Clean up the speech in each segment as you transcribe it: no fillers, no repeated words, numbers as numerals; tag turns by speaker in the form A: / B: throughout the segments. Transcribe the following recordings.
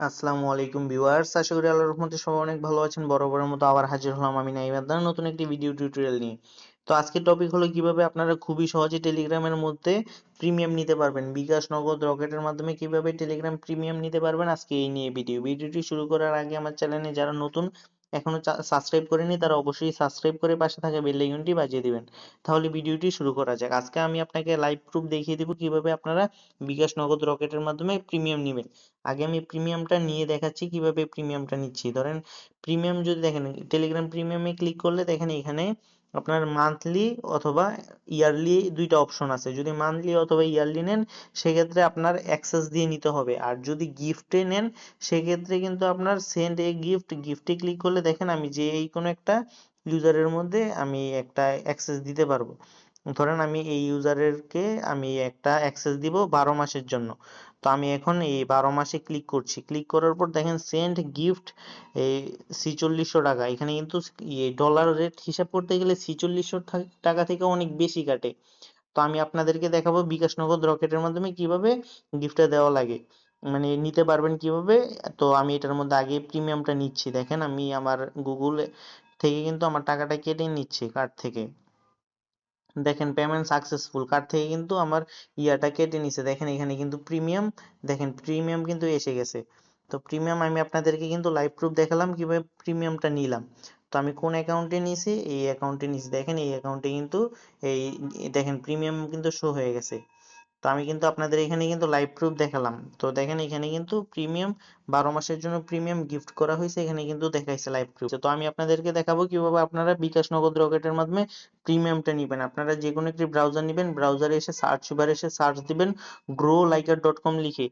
A: আসসালামু আলাইকুম ভিউয়ার্স, আশা করি আল্লাহর রহমতে সবাই অনেক ভালো আছেন। বরাবরের মতো আবার হাজির হলাম আমি নাইম আদনান নতুন একটি ভিডিও টিউটোরিয়াল নিয়ে। তো আজকের টপিক হলো কিভাবে আপনারা খুবই সহজে টেলিগ্রামের মধ্যে প্রিমিয়াম নিতে পারবেন। বিকাশ, নগদ, রকেটের মাধ্যমে কিভাবে টেলিগ্রাম প্রিমিয়াম নিতে পারবেন আজকে এই নিয়ে ভিডিওটি শুরু করার আগে আমার চ্যানেলে যারা নতুন এখনো সাবস্ক্রাইব করেনি তারা অবশ্যই সাবস্ক্রাইব করে পাশে থাকা বেল আইকনটি বাজিয়ে দিবেন। তাহলে ভিডিওটি শুরু করা যাক। আজকে আমি আপনাকে লাইভ প্রুফ দেখিয়ে দিব কিভাবে আপনারা বিকাশ, নগদ, রকেটের মাধ্যমে প্রিমিয়াম নেবেন। আগে আমি প্রিমিয়ামটা নিয়ে দেখাচ্ছি কিভাবে প্রিমিয়ামটা নিচ্ছি। ধরেন প্রিমিয়াম যদি দেখেন, টেলিগ্রাম প্রিমিয়ামে ক্লিক করলে দেখেন এখানে আপনার মান্থলি অথবা ইয়ারলি দুইটা অপশন আছে। যদি মান্থলি অথবা ইয়ারলি নেন সেক্ষেত্রে আপনার অ্যাক্সেস দিয়ে নিতে হবে, আর যদি গিফটে নেন সেক্ষেত্রে কিন্তু আপনার সেন্ড এ গিফটে ক্লিক করলে দেখেন আমি যে এই কোনো একটা ইউজারের মধ্যে আমি একটা অ্যাক্সেস দিতে পারবো। ধরেন আমি এই ইউজারেরকে আমি একটা অ্যাক্সেস দিব 12 মাসের জন্য। তো আমি এখন এই 12 মাসে ক্লিক করছি। ক্লিক করার পর দেখেন সেন্ড গিফট এই 4600 টাকা। এখানে কিন্তু ডলার রেট হিসাব করতে গেলে 4600 টাকা থেকে অনেক বেশি কাটে। তো আমি আপনাদেরকে দেখাবো বিকাশ, নগদ, রকেটের মাধ্যমে কিভাবে গিফটটা দেওয়া লাগে, মানে নিতে পারবেন কিভাবে। তো আমি এটার মধ্যে আগে প্রিমিয়ামটা নিচ্ছি। দেখেন আমি আমার গুগল থেকে কিন্তু আমার টাকাটা কেটে নিচ্ছি কার্ড থেকে। দেখেন পেমেন্ট সাকসেসফুল, কার্ড থেকে কিন্তু আমার ইয়াটা কেটে নিছে। দেখেন এখানে কিন্তু প্রিমিয়াম, দেখেন প্রিমিয়াম কিন্তু এসে গেছে। তো প্রিমিয়াম আমি আপনাদেরকে কিন্তু লাইভ প্রুফ দেখালাম কিভাবে প্রিমিয়ামটা নিলাম। তো আমি কোন অ্যাকাউন্টে নিছি, এই অ্যাকাউন্টে নিছি। দেখেন এই অ্যাকাউন্টে কিন্তু এই দেখেন প্রিমিয়াম কিন্তু শো হয়ে গেছে। তো আমি কিন্তু আপনাদের এখানে কিন্তু লাইভ প্রুফ দেখালাম। তো দেখেন এখানে কিন্তু প্রিমিয়াম 12 মাসের জন্য প্রিমিয়াম গিফট করা হয়েছে, এখানে কিন্তু দেখাইছে লাইভ প্রুফ। তো আমি আপনাদেরকে দেখাবো কিভাবে আপনারা বিকাশ, নগদ, রকেটের মাধ্যমে প্রিমিয়ামটা নিবেন। আপনারা যে কোনো একটি ব্রাউজার নিবেন, ব্রাউজারে এসে সার্চ বারে এসে সার্চ দিবেন growliker.com লিখে,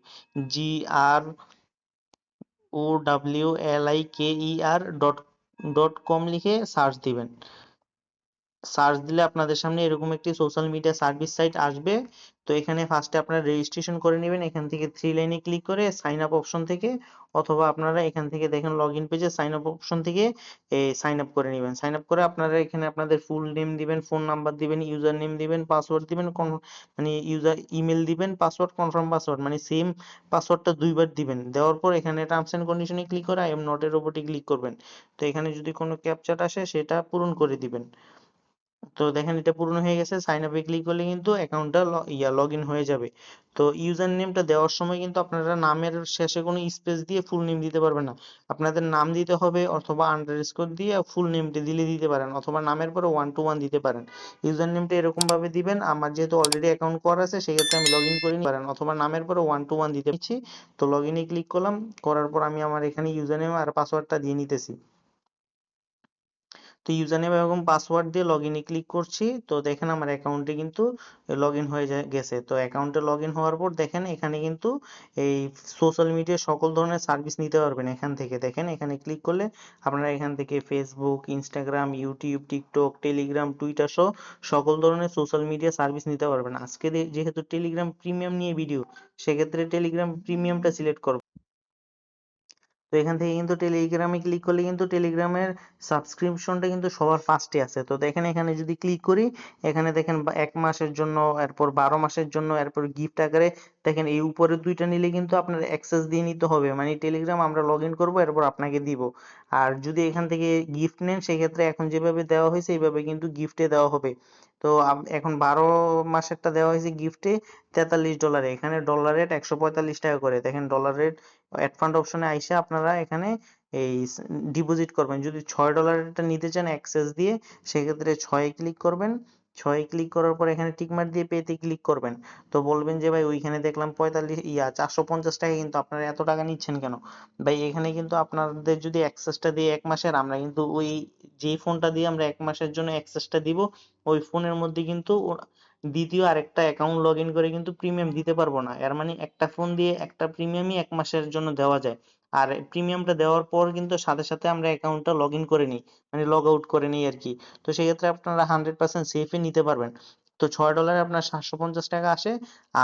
A: GROWLIKER.com লিখে সার্চ দিবেন। সার্চ দিলে আপনাদের সামনে এরকম একটি সোশ্যাল মিডিয়া সার্ভিস সাইট আসবে। তো এখানে ফার্স্টে আপনারা রেজিস্ট্রেশন করে নেবেন, এখান থেকে থ্রি লাইনে ক্লিক করে সাইন আপ অপশন থেকে, অথবা আপনারা এখান থেকে দেখেন লগ ইন পেজে সাইন আপ অপশন থেকে সাইন আপ করে নেবেন। সাইন আপ করে আপনারা এখানে আপনাদের ফুল নেম দিবেন, ফোন নাম্বার দিবেন, ইউজার নেম দিবেন, পাসওয়ার্ড দিবেন, মানে ইউজার ইমেল দিবেন, পাসওয়ার্ড কনফার্ম পাসওয়ার্ড মানে সেম পাসওয়ার্ডটা দুইবার দিবেন। দেওয়ার পর এখানে টার্মস এন্ড কন্ডিশনে ক্লিক করে আই এম নট এর উপরে ক্লিক করবেন। তো এখানে যদি কোনো ক্যাপচার আসে সেটা পূরণ করে দিবেন। তো দেখেন এটা পূরণ হয়ে গেছে। সাইন আপে ক্লিক করলে কিন্তু অ্যাকাউন্টটা লগ ইন হয়ে যাবে। তো ইউজার নেমটা দেওয়ার সময় কিন্তু আপনারা নামের শেষে কোনো স্পেস দিয়ে ফুল নেম দিতে পারবেন না। আপনাদের নাম দিতে হবে অথবা আন্ডারস্কোর দিয়ে ফুল নেমটা দিলে দিতে পারেন, অথবা নামের পরে 1 to 1 দিতে পারেন। ইউজার নেমটা এরকম ভাবে দিবেন, আমার যেহেতু অলরেডি অ্যাকাউন্ট করা আছে সেক্ষেত্রে আমি লগ ইন করে নিতে পারেন, অথবা নামের পরে 1 to 1 দিতে পারছি। তো লগ ইনে ক্লিক করলাম, করার পর আমি আমার এখানে ইউজার নেম আর পাসওয়ার্ডটা দিয়ে নিতেছি। তো ইউজার নেম এবং পাসওয়ার্ড দিয়ে লগ ইনে ক্লিক করছি। তো দেখেন আমার অ্যাকাউন্টে কিন্তু লগ ইন হয়ে গেছে। তো অ্যাকাউন্টে লগ ইন হওয়ার পর দেখেন এখানে কিন্তু এই সোশ্যাল মিডিয়ার সকল ধরনের সার্ভিস নিতে পারবেন এখান থেকে। দেখেন এখানে ক্লিক করলে আপনারা এখান থেকে Facebook, Instagram, YouTube, TikTok, Telegram, Twitter সহ সকল ধরনের সোশ্যাল মিডিয়া সার্ভিস নিতে পারবেন। আজকে যেহেতু টেলিগ্রাম প্রিমিয়াম নিয়ে ভিডিও, সেক্ষেত্রে টেলিগ্রাম প্রিমিয়ামটা সিলেক্ট করব। তো এখান থেকে কিন্তু টেলিগ্রামে ক্লিক করলে কিন্তু টেলিগ্রামের সাবস্ক্রিপশনটা কিন্তু সবার ফার্স্টে আছে। তো দেখেন এখানে যদি ক্লিক করি, এখানে দেখেন 1 মাসের জন্য, এরপর 12 মাসের জন্য, এরপর গিফট আকারে দেখেন এই উপরের দুইটা নিলে কিন্তু আপনার অ্যাক্সেস দিয়ে নিতে হবে, মানে টেলিগ্রাম আমরা লগ ইন করবো এরপর আপনাকে দিব। আর যদি এখান থেকে গিফট নেন সেক্ষেত্রে এখন যেভাবে দেওয়া হয়েছে এইভাবে কিন্তু গিফটে দেওয়া হবে। তো এখন 12 মাসেরটা দেওয়া হয়েছে গিফটে $43, এখানে ডলার রেট 145 টাকা করে। দেখেন ডলার রেট অ্যাড ফান্ড অপশনে আইসা আপনারা এখানে এই ডিপোজিট করবেন। যদি $6 নিতে চান অ্যাক্সেস দিয়ে সেক্ষেত্রে 6 ক্লিক করবেন। 6 ক্লিক করার পর এখানে টিকমার্ক দিয়ে পেতে ক্লিক করবেন। তো বলবেন যে ভাই ওইখানে দেখলাম 450 টাকা, কিন্তু আপনারা এত টাকা নিচ্ছেন কেন? ভাই এখানে কিন্তু আপনাদের যদি অ্যাক্সেসটা দিয়ে 1 মাসের, আমরা কিন্তু ওই যেই ফোনটা দিয়ে আমরা 1 মাসের জন্য অ্যাক্সেসটা দিব ওই ফোনের মধ্যে কিন্তু দ্বিতীয় আরেকটা অ্যাকাউন্ট লগ ইন করে কিন্তু প্রিমিয়াম দিতে পারবো না। এর মানে একটা ফোন দিয়ে একটা প্রিমিয়ামই 1 মাসের জন্য দেওয়া যায়। আর প্রিমিয়ামটা দেওয়ার পর কিন্তু সাথে সাথে আমরা অ্যাকাউন্টটা লগ ইন করে নিই, মানে লগ আউট করে নিই আর কি। তো সেক্ষেত্রে আপনারা 100% সেফে নিতে পারবেন। তো $6 আপনার 750 টাকা আসে।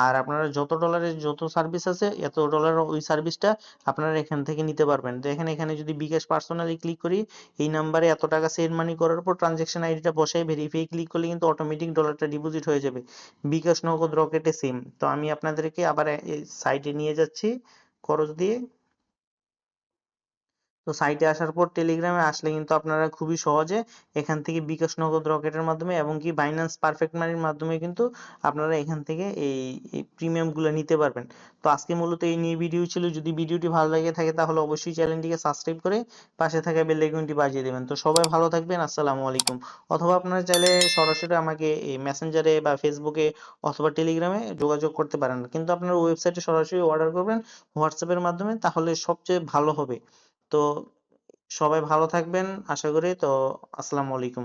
A: আর আপনারা যত ডলারের যত সার্ভিস আছে এত ডলার ওই সার্ভিসটা আপনারা এখান থেকে নিতে পারবেন। দেখেন এখানে যদি বিকাশ পার্সোনালি ক্লিক করি, এই নাম্বারে এত টাকা সেন্ড মানি করার পর ট্রানজেকশন আইডিটা বসাই ভেরিফাই ক্লিক করলে কিন্তু অটোমেটিক ডলারটা ডিপোজিট হয়ে যাবে। বিকাশ, নগদ, রকেটে সেম। তো আমি আপনাদেরকে আবার সাইটে নিয়ে যাচ্ছি খরচ দিয়ে। তো সাইটে আসার পর টেলিগ্রামে আসলে কিন্তু আপনারা খুবই সহজে এখান থেকে বিকাশ নগদ রকেটের মাধ্যমে এবং কি বাইন্যান্স পারফেক্ট মানির মাধ্যমে কিন্তু আপনারা এখান থেকে এই প্রিমিয়াম গুলো নিতে পারবেন। তো আজকে মূলত এই নিয়ে ভিডিও ছিল। যদি ভিডিওটি ভালো লেগে থাকে তাহলে অবশ্যই চ্যানেলটিকে সাবস্ক্রাইব করে পাশে থাকা বেল আইকনটি বাজিয়ে দেবেন। তো সবাই ভালো থাকবেন। আসসালামু আলাইকুম। অথবা আপনারা চাইলে সরাসরি আমাকে এই মেসেঞ্জারে বা ফেসবুকে অথবা টেলিগ্রামে যোগাযোগ করতে পারেন, কিন্তু আপনারা ওয়েবসাইটে সরাসরি অর্ডার করবেন হোয়াটসঅ্যাপের মাধ্যমে, তাহলে সবচেয়ে ভালো হবে। তো সবাই ভালো থাকবেন আশা করি। তো আসসালামু আলাইকুম।